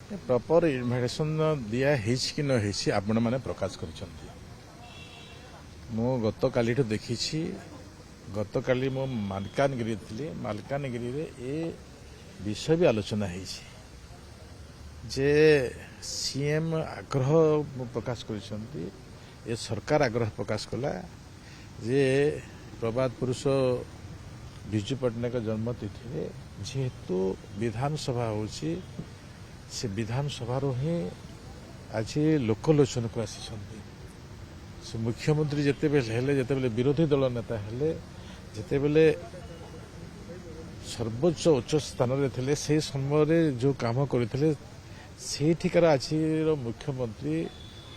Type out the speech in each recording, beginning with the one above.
Proper investigation दिया कि न आपण मैंने प्रकाश कर गत काली देखी गत काली मो मालकानगिरी थी मालकानगिरी रे ए विषय भी आलोचना है जे सीएम आग्रह प्रकाश कर सरकार आग्रह प्रकाश कला जे प्रबाद पुरुष विजु पट्टनायक जन्मतिथि जेहेतु विधानसभा होची से विधानसभा ही आज लोकलोचन को आसी से मुख्यमंत्री जिते जिते विरोधी दल नेता हेले जिते सर्वोच्च उच्च स्थान रे थिले से समय जो काम करते सेठिकार आज मुख्यमंत्री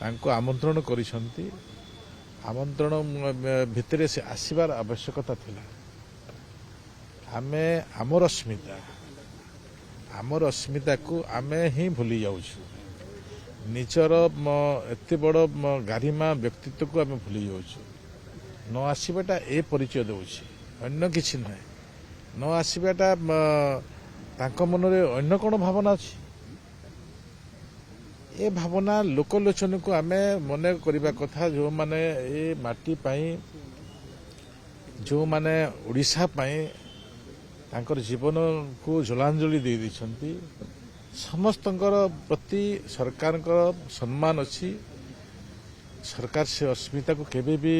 आमंत्रण करिसंती आमंत्रण भितर से आसबार आवश्यकता थिला आमे आमर अस्मिता को आमे ही भूली जाऊँ निजर एत बड़ गारिमा व्यक्तित्व को आम भूली जाऊँ न आसवाटा ए परिचय दूसरी अन्य किसी ना न आसवाटा मन अन्य कौन भावना अच्छी ए भावना लोकलोचन को आम मन करने कथा जो माने ए माटी पाई जो माने ओडिशा पाई तांकर जीवन को जलांजलि दे दी समस्त प्रति सरकार सम्मान अच्छी सरकार से अस्मिता को केबे भी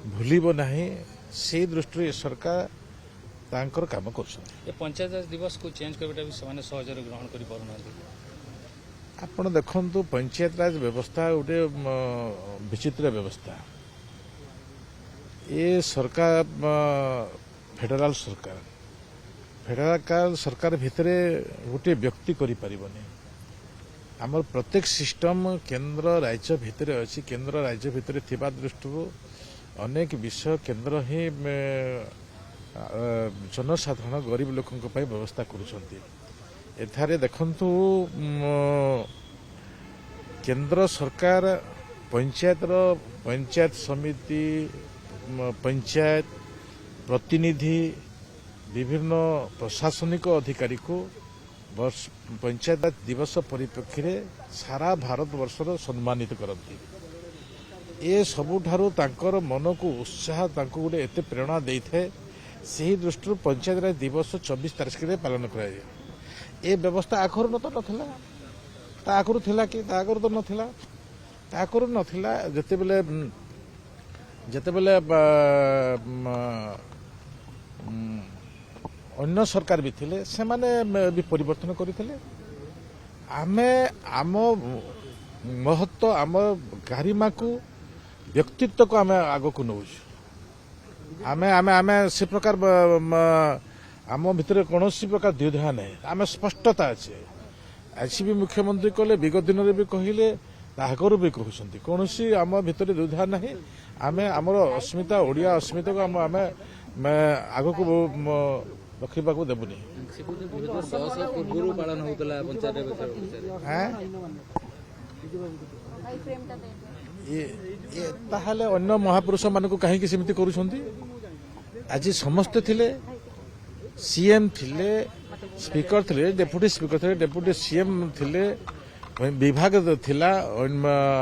भूलिब नहीं से दृष्टि सरकार तांकर काम कर पंचायत राज दिवस को चेंज करबा भी समान सहज ग्रहण कर पारना आपण देखंतु पंचायत राज व्यवस्था गोटे विचित्र व्यवस्था ये सरकार फेडराल सरकार भितर गोटे व्यक्ति करि परिबनी आमर प्रत्येक सिस्टम केंद्र राज्य भितर अच्छी केंद्र राज्य भितर थिबा दृष्टि अनेक विषय केंद्र ही जनसाधारण गरीब लोकों व्यवस्था करुछंती एथारे देखंतु केंद्र सरकार पंचायत समिति पंचायत प्रतिनिधि विभिन्न प्रशासनिक अधिकारी को पंचायत दिवस परिप्रेक्षी रे सारा भारत वर्षर सम्मानित करती ए सबुठारु तांकर मन को उत्साह तांको गोटे एते प्रेरणा देइथे सही दृष्टि पंचायत राज दिवस 24 तारीख रे पालन कराए ए व्यवस्था आखर तो नथिला ता आखर थिला कि ता आखर तो नथिला ता आखर नथिला जेतेबेले अन्य सरकार भी थिले से माने भी परिवर्तन करथिले आमे आम महत्व आम गारिमा को व्यक्तित्व को आमे आगो को नौ आमे आमे आमे से प्रकार आम भितर कौन प्रकार द्विधा नहीं आम स्पष्टता अच्छे आज भी मुख्यमंत्री कहले विगत दिन में भी कहले आगरू भी कहते कौन आम भितर द्विधा नहीं आम आमर अस्मिता ओडिया अस्मिता को आम आग को रखा देवनी अन्य महापुरुष मान को कहीं सेमती करुछंती आज समस्ते थिले सीएम थिले स्पीकर थिले डेप्यूटी स्पीकर थिले डेप्यूटी सीएम थिले विभाग थिला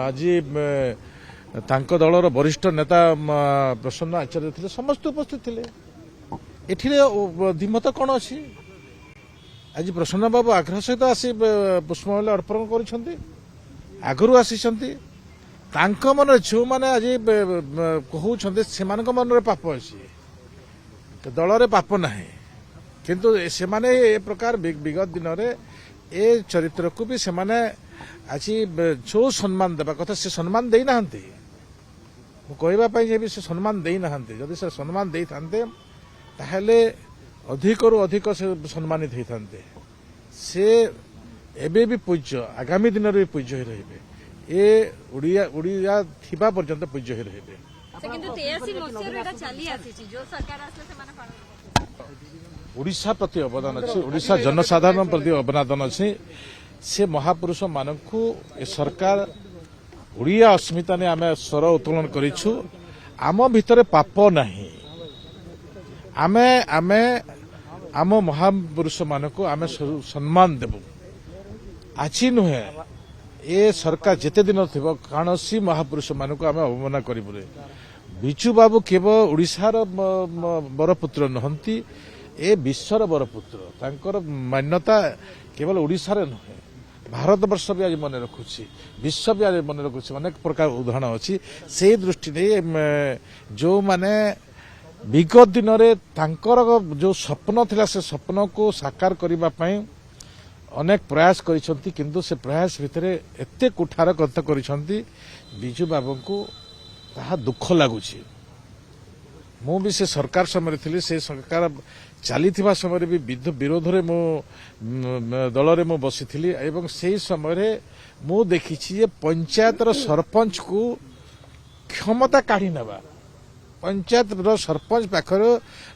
आज तांको दलर वरिष्ठ नेता प्रसन्न आचार्य थिले समस्त उपस्थित थिले एठिरे दिमत कौन अच्छी आज प्रसन्न बाबू आग्रह सहित आसी पुष्पमाल्य अर्पण कर आगु आसी मन जो मैंने आज कहते से मन पाप अच्छी दल पाप ना किंतु से माने ए प्रकार विगत दिन में ए चरित्र को भी से माने आज जो सम्मान देवा कथा से सम्मान दे ना कहवाई से सम्मान दे ना जदि से सम्मान दे था ताहले अधिकरु अधिक से सम्मानित होते से एबे भी पूज्य आगामी दिन में पूज्य ही रहिबे ए उड़िया थिबा पर्यंत पूज्य ही रहिबे ओडिशा प्रति अवदान अच्छे ओडिशा जनसाधारण प्रति अवदान अच्छे से महापुरुष मानकु ए सरकार ओडिया अस्मिता ने आमे स्वर उत्तोलन करिछु आम भितर पाप नहीं आमे आमे आम महापुरुष मानक आमे सम्मान देबु ଆଜି ନୁହେଁ ଏ ସରକାର ଯେତେ ଦିନ ଥିବ କୌଣସି ମହାପୁରୁଷ ମାନଙ୍କୁ ଆମେ ଅବମାନନା କରିବୁନି। ବିଜୁ ବାବୁ କେବଳ ଓଡ଼ିଶାର ବରପୁତ୍ର ନୁହନ୍ତି, ଏ ବିଶ୍ୱର ବରପୁତ୍ର। ତାଙ୍କର ମାନ୍ୟତା କେବଳ ଓଡ଼ିଶାରେ ନୁହେଁ, ଭାରତବର୍ଷ ବି ଆଜି ମନେ ରଖୁଛି, ବିଶ୍ୱ ବି ଆଜି ମନେ ରଖୁଛି। ଅନେକ ପ୍ରକାର ଉଦାହରଣ ଅଛି। ସେଇ ଦୃଷ୍ଟି ନେଇ ଯେଉଁମାନେ ବିଗତ ଦିନରେ ତାଙ୍କର ଯେଉଁ ସ୍ୱପ୍ନ ଥିଲା ସେ ସ୍ୱପ୍ନକୁ ସାକାର କରିବା ପାଇଁ ଅନେକ ପ୍ରୟାସ କରିଛନ୍ତି, କିନ୍ତୁ ସେ ପ୍ରୟାସ ଭିତରେ ଏତେ କୁଠାର କଥା କରିଛନ୍ତି ବିଜୁ ବାବୁଙ୍କୁ, ତାହା ଦୁଃଖ ଲାଗୁଛି। ମୁଁ ବି ସେ ସରକାର ସମୟରେ ଥିଲି, ସେ ସରକାର ଚାଲିଥିବା ସମୟରେ ବି ବିରୋଧରେ ମୁଁ ଦଳରେ ମୁଁ ବସିଥିଲି ଏବଂ ସେହି ସମୟରେ ମୁଁ ଦେଖିଛି ଯେ ପଞ୍ଚାୟତର ସରପଞ୍ଚକୁ କ୍ଷମତା କାଢ଼ି ନେବା, ପଞ୍ଚାୟତର ସରପଞ୍ଚ ପାଖରେ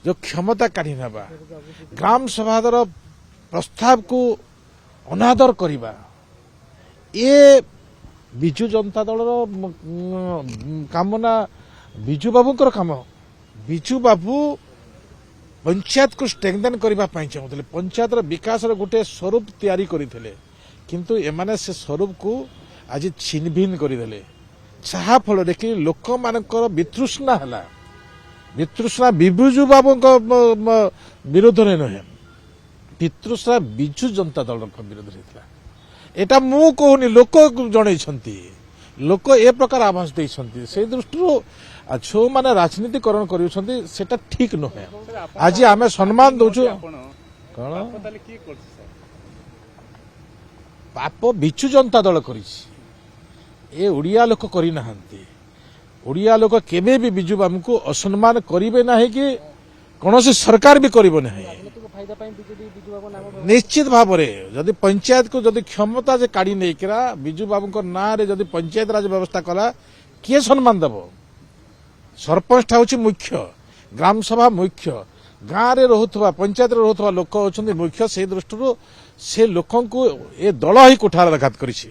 ଯେଉଁ କ୍ଷମତା କାଢ଼ି ନେବା, ଗ୍ରାମ ସଭାର ପ୍ରସ୍ତାବକୁ ଅନାଦର କରିବା, ଏ ବିଜୁ ଜନତା ଦଳର କାମ ନା ବିଜୁ ବାବୁଙ୍କର କାମ? ବିଜୁ ବାବୁ ପଞ୍ଚାୟତକୁ ଷ୍ଟ୍ରେଙ୍ଗଥେନ୍ କରିବା ପାଇଁ ଚାହୁଁଥିଲେ, ପଞ୍ଚାୟତର ବିକାଶର ଗୋଟିଏ ସ୍ୱରୂପ ତିଆରି କରିଥିଲେ, କିନ୍ତୁ ଏମାନେ ସେ ସ୍ୱରୂପକୁ ଆଜି ଛିନଭିନ କରିଦେଲେ। ଯାହା ଫଳରେ କି ଲୋକମାନଙ୍କର ବିତୃଷ୍ଣା ହେଲା। ବିତୃଷ୍ଣା ବିଜୁ ବାବୁଙ୍କ ବିରୋଧରେ ନୁହେଁ, ବିତୃଷ୍ଣା ବିଜୁ ଜନତା ଦଳଙ୍କ ବିରୋଧରେ ଥିଲା। এটা ମୁଁ କହୁନି, ଲୋକ ଜଣେଇଛନ୍ତି, ଲୋକ ଏ ପ୍ରକାର ଆଭାସ ଦେଇଛନ୍ତି। ସେଇ ଦୃଷ୍ଟିରୁ ଯେଉଁମାନେ ରାଜନୀତିକରଣ କରୁଛନ୍ତି ସେଟା ଠିକ ନୁହେଁ। ଆଜି ଆମେ ସମ୍ମାନ ଦଉଛୁ, କଣ ପାପ ବିଜୁ ଜନତା ଦଳ କରିଛି, ଏ ଓଡ଼ିଆ ଲୋକ କରିନାହାନ୍ତି। ଓଡ଼ିଆ ଲୋକ କେବେ ବି ବିଜୁ ବାବୁଙ୍କୁ ଅସମ୍ମାନ କରିବେ ନାହିଁ କି କୌଣସି ସରକାର ବି କରିବ ନାହିଁ। ନିଶ୍ଚିତ ଭାବରେ ଯଦି ପଞ୍ଚାୟତକୁ ଯଦି କ୍ଷମତା ଯେ କାଢ଼ି ନେଇକିରା ବିଜୁ ବାବୁଙ୍କ ନାଁରେ ଯଦି ପଞ୍ଚାୟତ ରାଜ ବ୍ୟବସ୍ଥା କଲା, କିଏ ସମ୍ମାନ ଦେବ? ସରପଞ୍ଚଟା ହେଉଛି ମୁଖ୍ୟ, ଗ୍ରାମସଭା ମୁଖ୍ୟ, ଗାଁରେ ରହୁଥିବା ପଞ୍ଚାୟତରେ ରହୁଥିବା ଲୋକ ହେଉଛନ୍ତି ମୁଖ୍ୟ। ସେଇ ଦୃଷ୍ଟିରୁ ସେ ଲୋକଙ୍କୁ ଏ ଦଳ ହିଁ କୁଠାରାଘାତ କରିଛି।